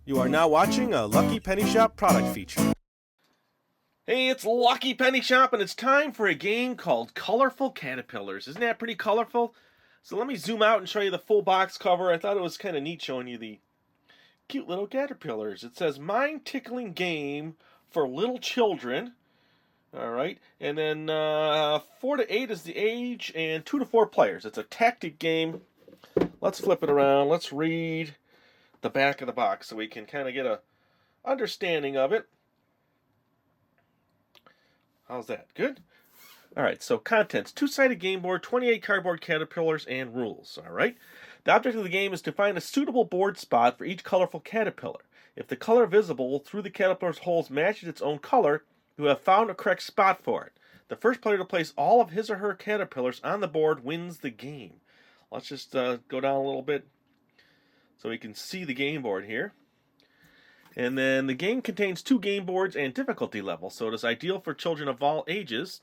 You are now watching a Lucky Penny Shop product feature. Hey, it's Lucky Penny Shop, and it's time for a game called Colorful Caterpillars. Isn't that pretty colorful? So let me zoom out and show you the full box cover. I thought it was kind of neat showing you the cute little caterpillars. It says, Mind Tickling Game for Little Children. All right, and then 4 to 8 is the age, and 2 to 4 players. It's a tactic game. Let's flip it around. Let's read the back of the box so we can kind of get a understanding of it. How's that? Good? All right, so contents. 2-sided game board, 28 cardboard caterpillars, and rules. All right. The object of the game is to find a suitable board spot for each colorful caterpillar. If the color visible through the caterpillar's holes matches its own color, you have found a correct spot for it. The first player to place all of his or her caterpillars on the board wins the game. Let's just go down a little bit so we can see the game board here. And then the game contains 2 game boards and difficulty levels, so it is ideal for children of all ages.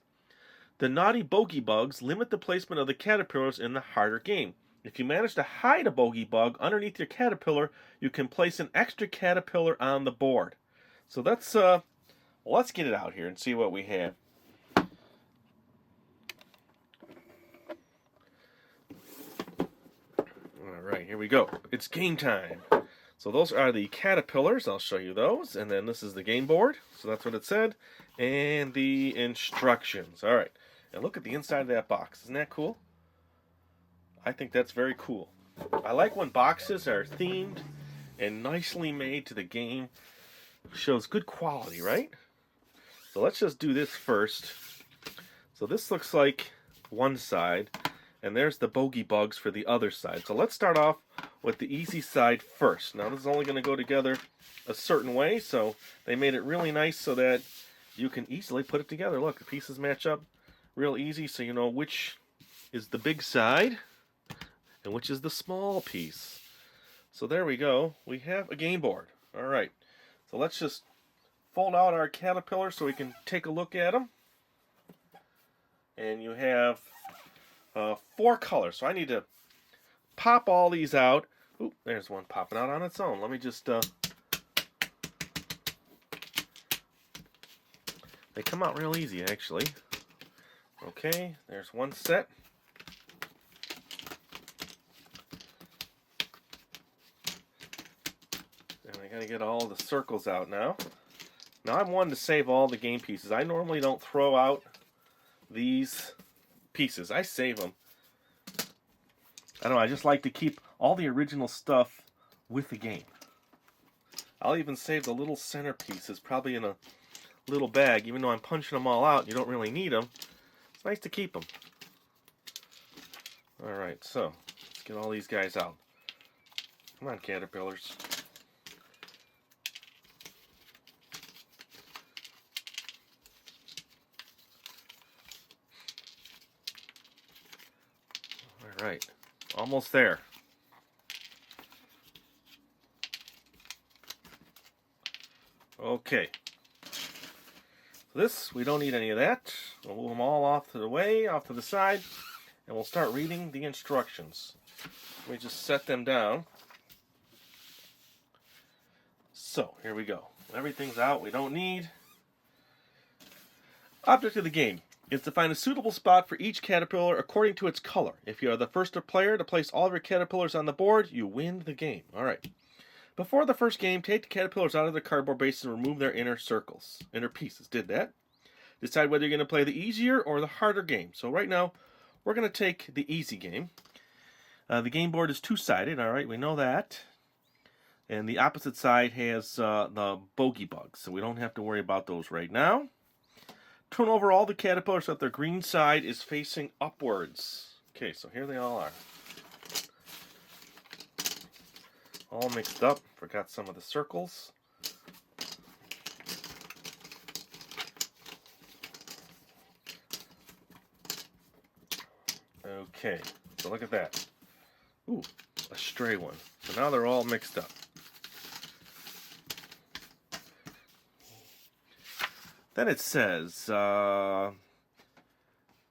The naughty bogey bugs limit the placement of the caterpillars in the harder game. If you manage to hide a bogey bug underneath your caterpillar, you can place an extra caterpillar on the board. So let's get it out here and see what we have. All right, here we go. It's game time. So those are the caterpillars. I'll show you those. And then this is the game board. So that's what it said. And the instructions. All right. And look at the inside of that box. Isn't that cool? I think that's very cool. I like when boxes are themed and nicely made to the game. Shows good quality, right? So let's just do this first. So this looks like one side. And there's the bogey bugs for the other side. So let's start off with the easy side first. Now this is only going to go together a certain way, so they made it really nice so that you can easily put it together. Look, the pieces match up real easy, so you know which is the big side and which is the small piece. So there we go. We have a game board. All right. So let's just fold out our caterpillar so we can take a look at them. And you have 4 colors. So I need to pop all these out. Ooh, there's one popping out on its own. Let me just they come out real easy, actually. Okay, there's one set. And I gotta get all the circles out now. Now I'm one to save all the game pieces. I normally don't throw out these pieces. I save them. I don't know, I just like to keep all the original stuff with the game. I'll even save the little center pieces, probably in a little bag, even though I'm punching them all out. You don't really need them. It's nice to keep them. Alright, so let's get all these guys out. Come on, caterpillars. Alright. Almost there. Okay. This, we don't need any of that. We'll move them all off to the way, off to the side, and we'll start reading the instructions. Let me just set them down. So, here we go. Everything's out we don't need. Object of the game is to find a suitable spot for each caterpillar according to its color. If you are the first player to place all of your caterpillars on the board, you win the game. All right. Before the first game, take the caterpillars out of the cardboard base and remove their inner circles, inner pieces. Did that. Decide whether you're going to play the easier or the harder game. So right now, we're going to take the easy game. The game board is 2-sided. All right, we know that. And the opposite side has the bogey bugs, so we don't have to worry about those right now. Turn over all the caterpillars so that their green side is facing upwards. Okay, so here they all are. All mixed up. Forgot some of the circles. Okay, so look at that. Ooh, a stray one. So now they're all mixed up. Then it says,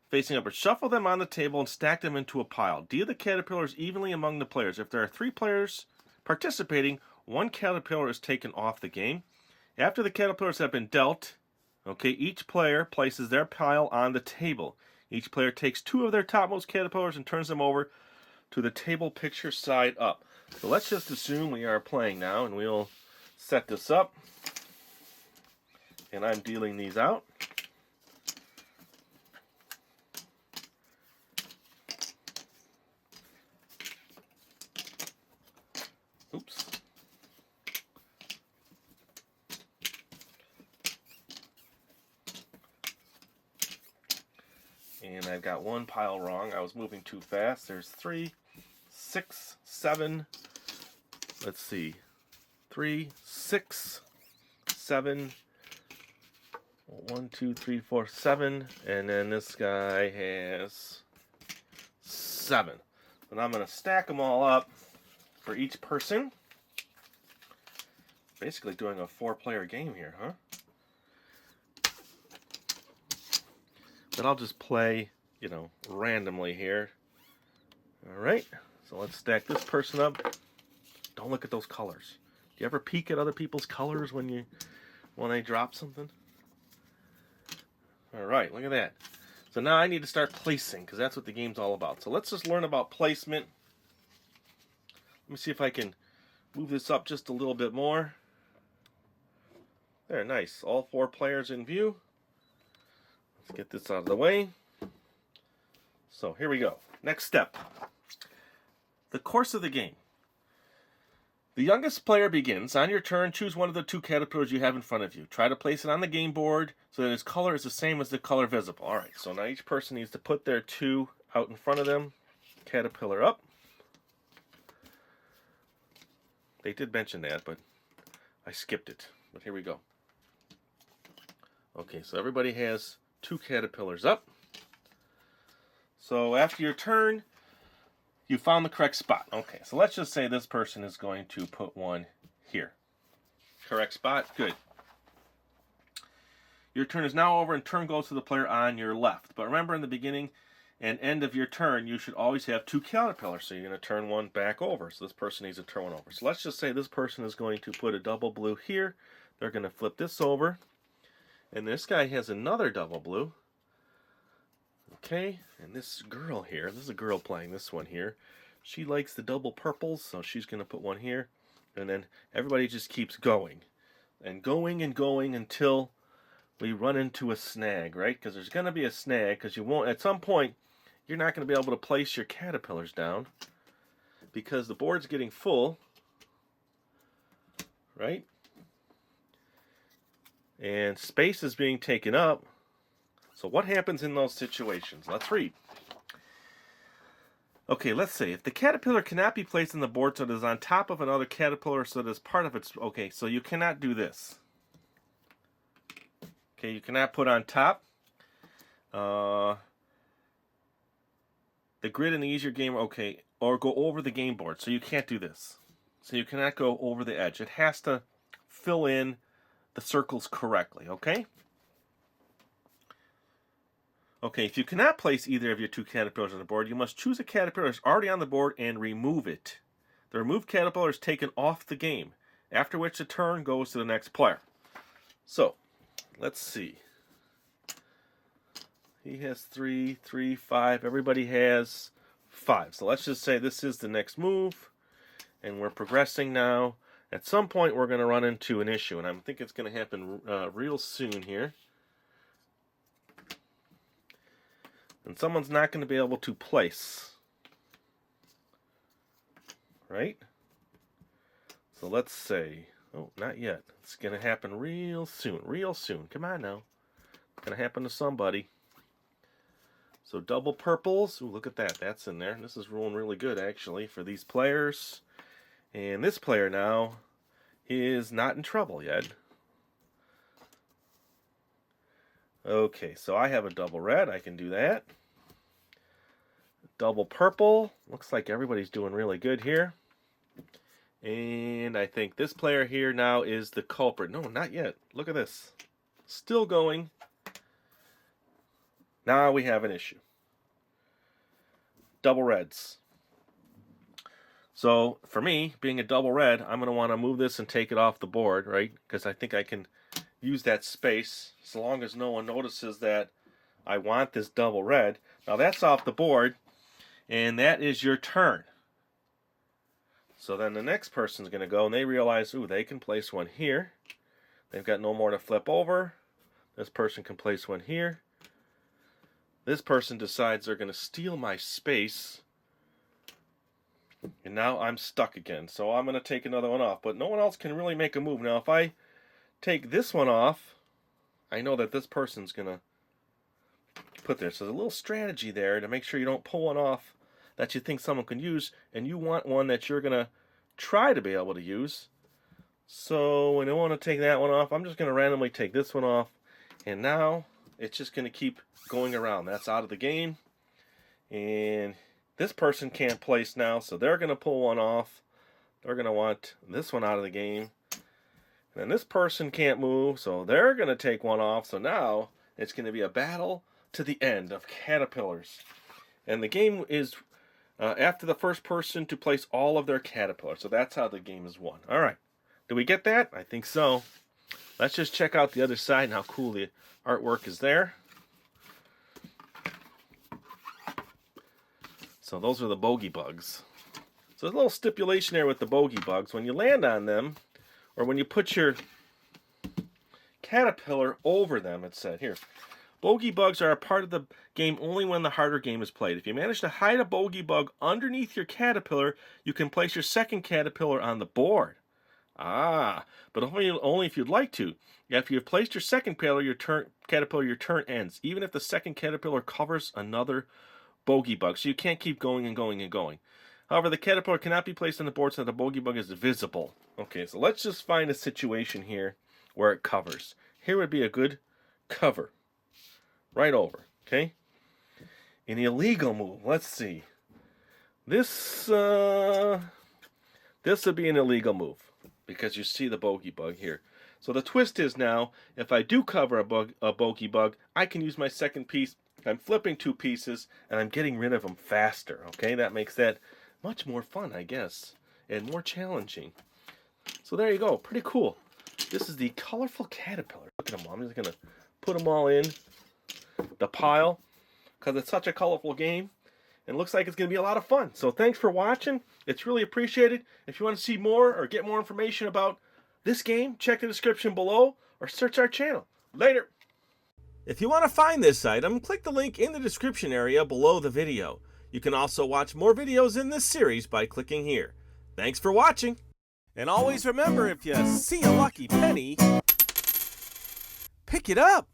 facing upward, shuffle them on the table and stack them into a pile. Deal the caterpillars evenly among the players. If there are 3 players participating, one caterpillar is taken off the game. After the caterpillars have been dealt, okay, each player places their pile on the table. Each player takes 2 of their topmost caterpillars and turns them over to the table picture side up. So let's just assume we are playing now, and we'll set this up. And I'm dealing these out. Oops. And I've got one pile wrong. I was moving too fast. There's 3, 6, 7. Let's see. 3, 6, 7. 1, 2, 3, 4, 7. And then this guy has 7. And I'm going to stack them all up for each person. Basically doing a 4-player game here, huh? But I'll just play, you know, randomly here. Alright, so let's stack this person up. Don't look at those colors. Do you ever peek at other people's colors when they drop something? Alright, look at that. So now I need to start placing, because that's what the game's all about. So let's just learn about placement. Let me see if I can move this up just a little bit more. There, nice. All 4 players in view. Let's get this out of the way. So here we go. Next step. The course of the game. The youngest player begins. On your turn, choose one of the 2 caterpillars you have in front of you. Try to place it on the game board so that its color is the same as the color visible. Alright, so now each person needs to put their 2 out in front of them. Caterpillar up. They did mention that, but I skipped it. But here we go. Okay, so everybody has 2 caterpillars up. So after your turn, you found the correct spot. Okay, so let's just say this person is going to put one here. Correct spot, good. Your turn is now over, and turn goes to the player on your left. But remember, in the beginning and end of your turn, you should always have 2 caterpillars. So you're going to turn one back over. So this person needs to turn one over. So let's just say this person is going to put a double blue here. They're going to flip this over. And this guy has another double blue. Okay, and this girl here, this is a girl playing this one here. She likes the double purples, so she's going to put one here. And then everybody just keeps going. And going and going until we run into a snag, right? Because there's going to be a snag, because you won't, at some point, you're not going to be able to place your caterpillars down. Because the board's getting full. Right? And space is being taken up. So what happens in those situations? Let's read. Okay, let's say if the caterpillar cannot be placed on the board so it is on top of another caterpillar so that it's part of its... Okay, so you cannot do this. Okay, you cannot put on top. The grid in the easier game, okay, or go over the game board. So you can't do this. So you cannot go over the edge. It has to fill in the circles correctly, okay? Okay, if you cannot place either of your 2 caterpillars on the board, you must choose a caterpillar that's already on the board and remove it. The removed caterpillar is taken off the game, after which the turn goes to the next player. So, let's see. He has 3, 3, 5. Everybody has 5. So let's just say this is the next move, and we're progressing now. At some point, we're going to run into an issue, and I think it's going to happen real soon here. And someone's not going to be able to place. Right? So let's say, oh, not yet. It's going to happen real soon. Real soon. Come on now. It's going to happen to somebody. So double purples. Ooh, look at that. That's in there. This is rolling really good, actually, for these players. And this player now is not in trouble yet. Okay, so I have a double red. I can do that. Double purple. Looks like everybody's doing really good here. And I think this player here now is the culprit. No, not yet. Look at this. Still going. Now we have an issue. Double reds. So for me, being a double red, I'm going to want to move this and take it off the board, right? Because I think I can use that space so long as no one notices that I want this double red. Now that's off the board, and that is your turn. So then the next person's going to go, and they realize, ooh, they can place one here. They've got no more to flip over. This person can place one here. This person decides they're going to steal my space. And now I'm stuck again. So I'm going to take another one off. But no one else can really make a move. Now if I take this one off, I know that this person's going to put there. So there's a little strategy there to make sure you don't pull one off that you think someone can use. And you want one that you're going to try to be able to use. So when I want to take that one off, I'm just going to randomly take this one off. And now it's just going to keep going around. That's out of the game. And this person can't place now, so they're going to pull one off. They're going to want this one out of the game. And then this person can't move, so they're going to take one off. So now it's going to be a battle to the end of caterpillars. And the game is after the first person to place all of their caterpillars. So that's how the game is won. All right. Did we get that? I think so. Let's just check out the other side and how cool the artwork is there. So those are the bogey bugs. So there's a little stipulation there with the bogey bugs. When you land on them, or when you put your caterpillar over them, it said here, bogey bugs are a part of the game only when the harder game is played. If you manage to hide a bogey bug underneath your caterpillar, you can place your second caterpillar on the board. Ah, but only if you'd like to. After you've placed your second caterpillar, your turn ends, even if the second caterpillar covers another bogey bug. So you can't keep going and going and going. However, the caterpillar cannot be placed on the board so that the bogey bug is visible. Okay, so let's just find a situation here where it covers. Here would be a good cover. Right over, okay? An illegal move. Let's see. This would be an illegal move because you see the bogey bug here. So the twist is now, if I do cover a bogey bug, I can use my second piece. I'm flipping two pieces, and I'm getting rid of them faster, okay? That makes that much more fun, I guess, and more challenging. So there you go. Pretty cool. This is the colorful caterpillar. Look at them all. I'm just going to put them all in the pile because it's such a colorful game. And looks like it's going to be a lot of fun. So thanks for watching. It's really appreciated. If you want to see more or get more information about this game, check the description below or search our channel. Later. If you want to find this item, click the link in the description area below the video. You can also watch more videos in this series by clicking here. Thanks for watching. And always remember, if you see a lucky penny, pick it up.